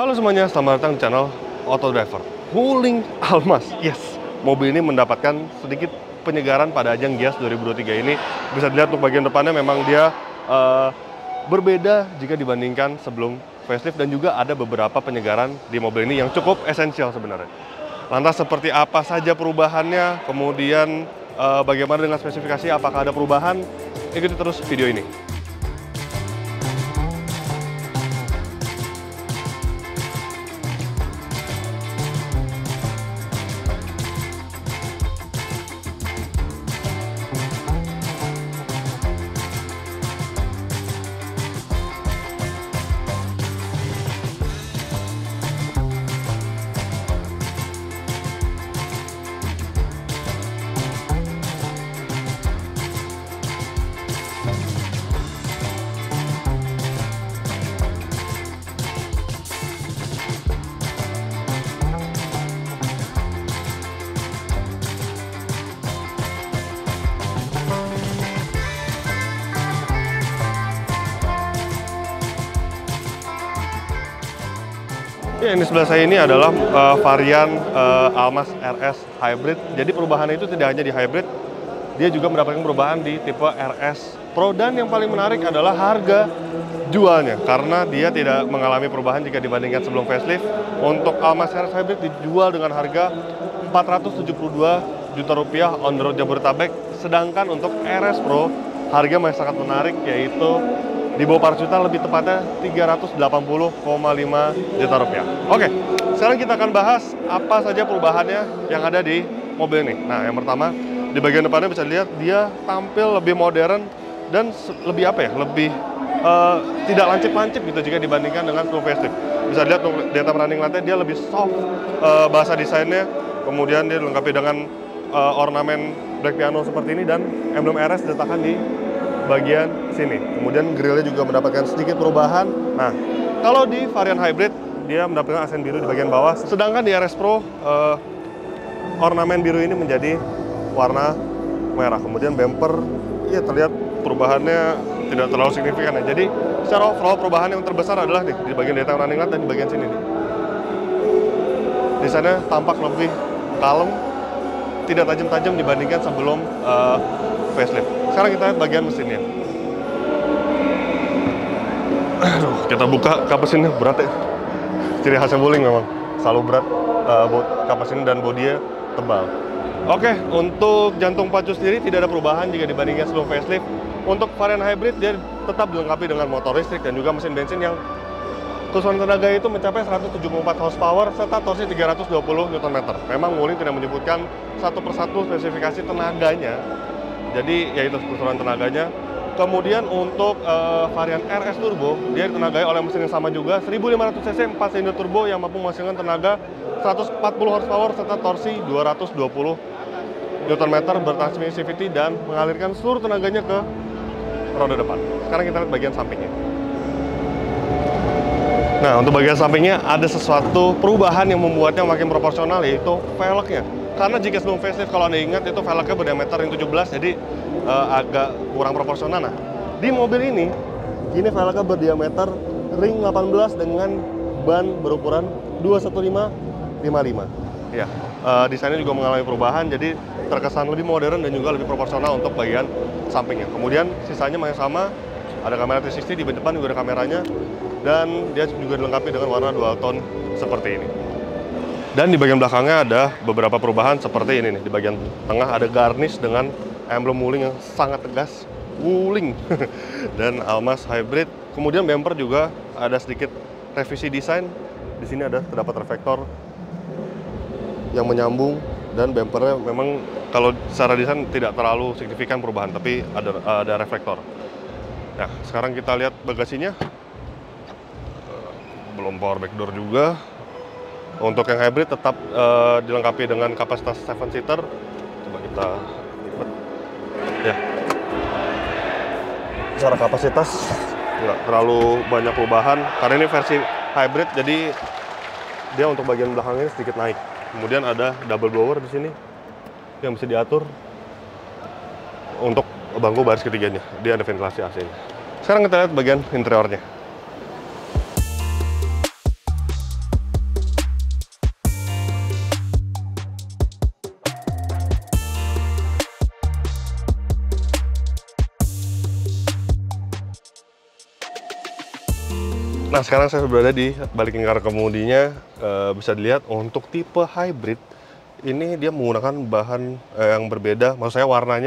Halo semuanya, selamat datang di channel Auto Driver. Wuling Almas, yes. Mobil ini mendapatkan sedikit penyegaran pada ajang Gias 2023 ini. Bisa dilihat untuk bagian depannya memang dia berbeda jika dibandingkan sebelum facelift, dan juga ada beberapa penyegaran di mobil ini yang cukup esensial sebenarnya. Lantas seperti apa saja perubahannya, kemudian bagaimana dengan spesifikasi, apakah ada perubahan? Ikuti terus video ini. Ya, ini sebelah saya ini adalah varian Almas RS Hybrid. Jadi perubahannya itu tidak hanya di hybrid, dia juga mendapatkan perubahan di tipe RS Pro. Dan yang paling menarik adalah harga jualnya, karena dia tidak mengalami perubahan jika dibandingkan sebelum facelift. Untuk Almas RS Hybrid dijual dengan harga 472 juta rupiah on the road Jabodetabek. Sedangkan untuk RS Pro harga masih sangat menarik, yaitu di bawah 4 juta, lebih tepatnya 380,5 juta rupiah. Oke, sekarang kita akan bahas apa saja perubahannya yang ada di mobil ini. Nah, yang pertama, di bagian depannya bisa dilihat dia tampil lebih modern dan lebih apa ya, lebih tidak lancip-lancip gitu jika dibandingkan dengan sebelum facelift. Bisa dilihat untuk data running light dia lebih soft, bahasa desainnya, kemudian dia dilengkapi dengan ornamen black piano seperti ini, dan emblem RS diletakkan di bagian sini. Kemudian grillnya juga mendapatkan sedikit perubahan. Nah, kalau di varian hybrid dia mendapatkan aksen biru di bagian bawah, sedangkan di RS Pro ornamen biru ini menjadi warna merah. Kemudian bumper ya terlihat perubahannya tidak terlalu signifikan ya. Jadi secara overall perubahan yang terbesar adalah di bagian daytime running light dan di bagian sini nih. Desainnya tampak lebih kalem, tidak tajam-tajam dibandingkan sebelum facelift. Sekarang kita lihat bagian mesinnya. Aduh, kita buka kap mesinnya, berat ya. Ciri khasnya Wuling memang selalu berat, kap mesin dan bodinya tebal. Oke, untuk jantung pacu sendiri tidak ada perubahan jika dibandingkan sebelum facelift. Untuk varian hybrid dia tetap dilengkapi dengan motor listrik dan juga mesin bensin yang keseluruhan tenaga itu mencapai 174 horsepower serta torsi 320 Nm. Memang Wuling tidak menyebutkan satu persatu spesifikasi tenaganya, jadi yaitu keseluruhan tenaganya. Kemudian untuk varian RS Turbo, dia ditenagai oleh mesin yang sama juga, 1500 cc 4 silinder turbo yang mampu menghasilkan tenaga 140 horsepower serta torsi 220 Nm, bertransmisi CVT dan mengalirkan seluruh tenaganya ke roda depan. Sekarang kita lihat bagian sampingnya. Nah, untuk bagian sampingnya ada sesuatu perubahan yang membuatnya makin proporsional, yaitu velgnya. Karena jika sebelum facelift, kalau Anda ingat, itu velgnya berdiameter yang 17, jadi agak kurang proporsional. Nah, di mobil ini velgnya berdiameter ring 18 dengan ban berukuran 215/55. Ya, desainnya juga mengalami perubahan, jadi terkesan lebih modern dan juga lebih proporsional untuk bagian sampingnya. Kemudian sisanya masih sama, ada kamera 360, di depan juga ada kameranya, dan dia juga dilengkapi dengan warna dual tone seperti ini. Dan di bagian belakangnya ada beberapa perubahan seperti ini nih. Di bagian tengah ada garnish dengan emblem Wuling yang sangat tegas, Wuling dan Almas Hybrid. Kemudian bumper juga ada sedikit revisi desain. Di sini terdapat reflektor yang menyambung, dan bumpernya memang kalau secara desain tidak terlalu signifikan perubahan, tapi ada reflektor. Nah, sekarang kita lihat bagasinya. Belum power back door juga. Untuk yang hybrid tetap dilengkapi dengan kapasitas 7-seater. Coba kita lihat. Ya. Secara kapasitas nggak terlalu banyak perubahan, karena ini versi hybrid, jadi dia untuk bagian belakangnya sedikit naik. Kemudian ada double blower di sini yang bisa diatur untuk bangku baris ketiganya. Dia ada ventilasi AC-nya. Sekarang kita lihat bagian interiornya. Nah, sekarang saya berada di balik lingkar kemudinya. Bisa dilihat untuk tipe hybrid ini dia menggunakan bahan yang berbeda. Maksud saya warna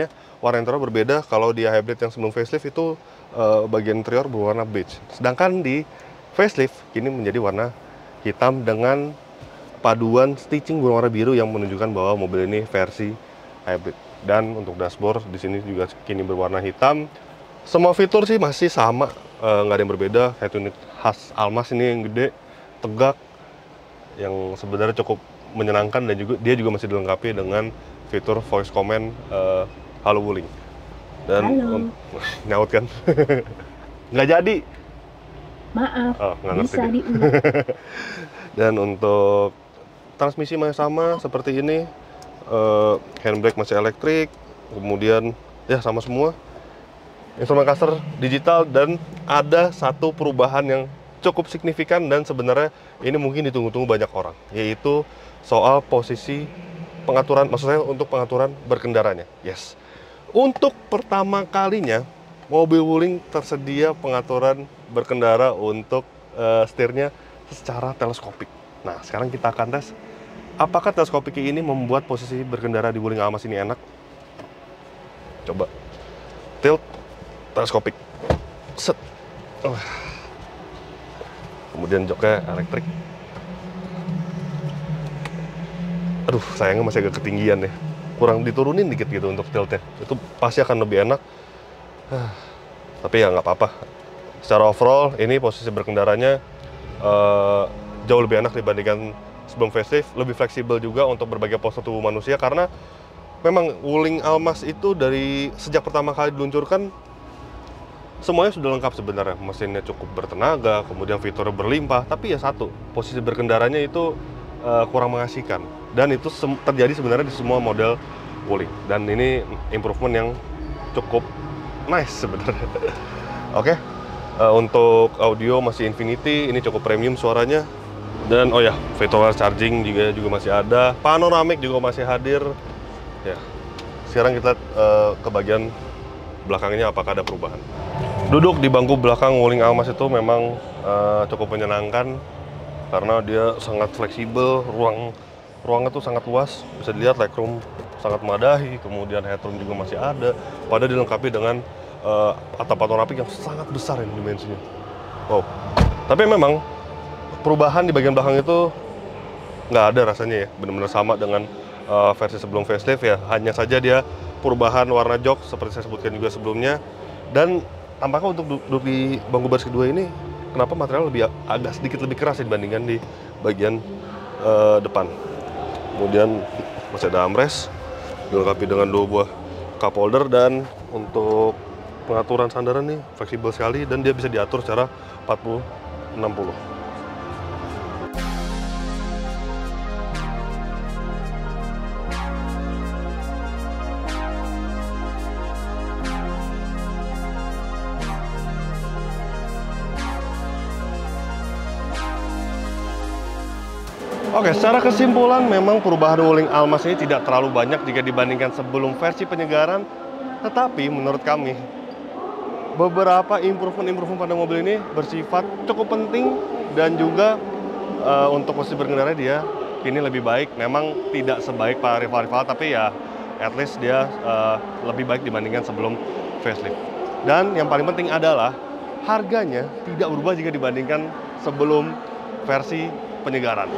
interior berbeda. Kalau dia hybrid yang sebelum facelift itu bagian interior berwarna beige. Sedangkan di facelift ini menjadi warna hitam dengan paduan stitching berwarna biru yang menunjukkan bahwa mobil ini versi hybrid. Dan untuk dashboard di sini juga kini berwarna hitam. Semua fitur sih masih sama, nggak ada yang berbeda. Head unit khas Almas ini yang gede, tegak, yang sebenarnya cukup menyenangkan, dan juga dia juga masih dilengkapi dengan fitur voice command halo Wuling. Dan nyaut kan? Nggak jadi. Maaf, Oh, nggak ngerti bisa dia. diulang. Dan untuk transmisi masih sama seperti ini. Handbrake masih elektrik, kemudian ya sama semua. Instrumen cluster digital, dan ada satu perubahan yang cukup signifikan dan sebenarnya ini mungkin ditunggu-tunggu banyak orang, yaitu soal posisi pengaturan, maksud saya untuk pengaturan berkendaranya. Yes. Untuk pertama kalinya mobil Wuling tersedia pengaturan berkendara untuk setirnya secara teleskopik. Nah, sekarang kita akan tes apakah teleskopik ini membuat posisi berkendara di Wuling Almas ini enak. Coba tilt teleskopik, set. Kemudian joknya elektrik. Aduh, sayangnya masih agak ketinggian ya, kurang diturunin dikit gitu untuk tiltnya, itu pasti akan lebih enak. Tapi ya nggak apa-apa. Secara overall ini posisi berkendaranya jauh lebih enak dibandingkan sebelum facelift, lebih fleksibel juga untuk berbagai postur tubuh manusia, karena memang Wuling Almas itu dari sejak pertama kali diluncurkan semuanya sudah lengkap sebenarnya. Mesinnya cukup bertenaga, kemudian fiturnya berlimpah, tapi ya satu, posisi berkendaranya itu kurang mengasihkan, dan itu terjadi sebenarnya di semua model Wuling, dan ini improvement yang cukup nice sebenarnya. Oke. Untuk audio masih Infinity, ini cukup premium suaranya. Dan oh ya, fitur charging juga masih ada, panoramik juga masih hadir. Ya, sekarang kita ke bagian belakangnya, apakah ada perubahan. Duduk di bangku belakang Wuling Almas itu memang cukup menyenangkan karena dia sangat fleksibel, ruangnya tuh sangat luas. Bisa dilihat legroom sangat memadai, kemudian headroom juga masih ada. Padahal dilengkapi dengan atap panoramik yang sangat besar ini dimensinya. Wow. Tapi memang perubahan di bagian belakang itu nggak ada rasanya ya, benar-benar sama dengan versi sebelum facelift ya. Hanya saja dia perubahan warna jok seperti saya sebutkan juga sebelumnya. Dan tampaknya untuk duduk di bangku baris kedua ini, kenapa material agak sedikit lebih keras dibandingkan di bagian depan. Kemudian masih ada armrest dilengkapi dengan 2 buah cup holder, dan untuk pengaturan sandaran nih fleksibel sekali, dan dia bisa diatur secara 40-60. Oke, secara kesimpulan memang perubahan Wuling Almas ini tidak terlalu banyak jika dibandingkan sebelum versi penyegaran. Tetapi menurut kami, beberapa improvement pada mobil ini bersifat cukup penting, dan juga untuk posisi berkendara dia kini lebih baik. Memang tidak sebaik para rival-rival, tapi ya at least dia lebih baik dibandingkan sebelum facelift. Dan yang paling penting adalah harganya tidak berubah jika dibandingkan sebelum versi penyegaran.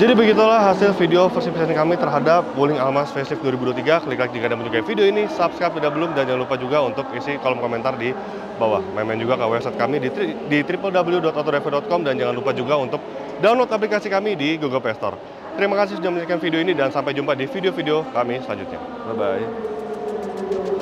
Jadi begitulah hasil video versi presentasi kami terhadap Wuling Almas Facelift 2023. Klik like jika Anda menyukai video ini, subscribe tidak belum, dan jangan lupa juga untuk isi kolom komentar di bawah. Main-main juga ke website kami di www.autodriver.com, dan jangan lupa juga untuk download aplikasi kami di Google Play Store. Terima kasih sudah menyaksikan video ini, dan sampai jumpa di video-video kami selanjutnya. Bye-bye.